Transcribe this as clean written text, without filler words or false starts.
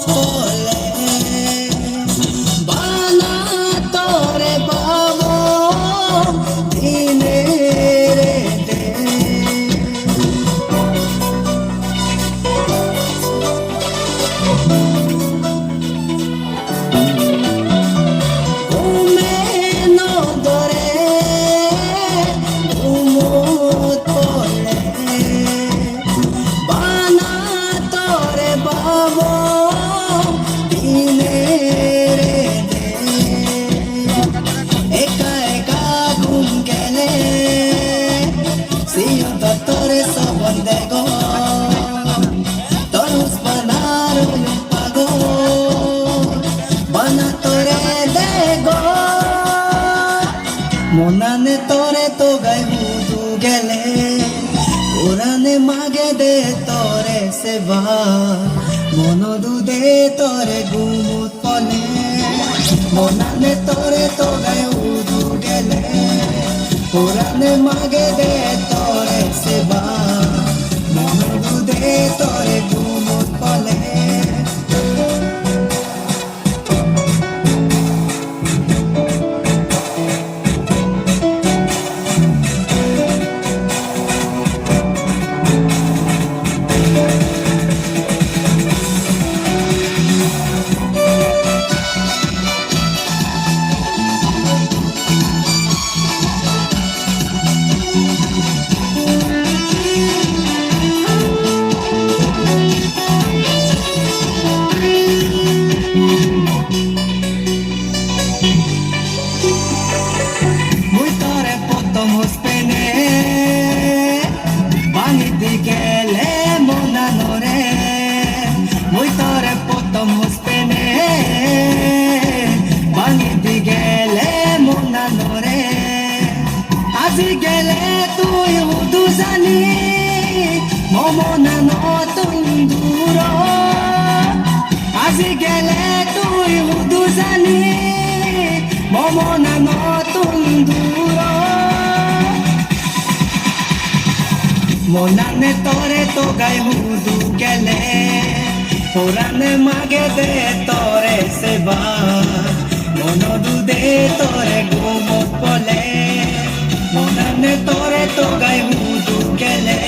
পলে বানা তোরে পাবো দিনে রেতে ঘুমে নদরে ঘুমুত পলে বানা তোরে পাবো দিনে রেতে একা একা ঘুম গেলে সিয়ত তোরে সবন দেখো তরুস বানার পাগো বানা তোরে দেখো মনানে তোরে তো গাই হুদু গেলে কোরআনে মাগে দে তোরে সেবা মনদু দে তোরে গুমুত পলে মনানে তোরে তো গাই হুদু গেলে কোরআনে মাগে দে তোরে সেবা মনদু দে তোরে গুমুত পলে মুই তোরে প্রথম হোস্টেনে বানিতে গেলে মনানরে মুই তোরে প্রথম হোস্টেনে বানিতে গেলে মনানরে আজি গেলে তুই হুদু জানি মমনা নতুন দূর আজি গেলে তুই হুদু জানি মমনা নতুন দূর মনানে তোরে তো গাই হুদু গেলে কোরআনে মাগে দে তোরে সেবা মনদু দে তোরে গুমত পলে মনানে তোরে তো গাই হুদু গেলে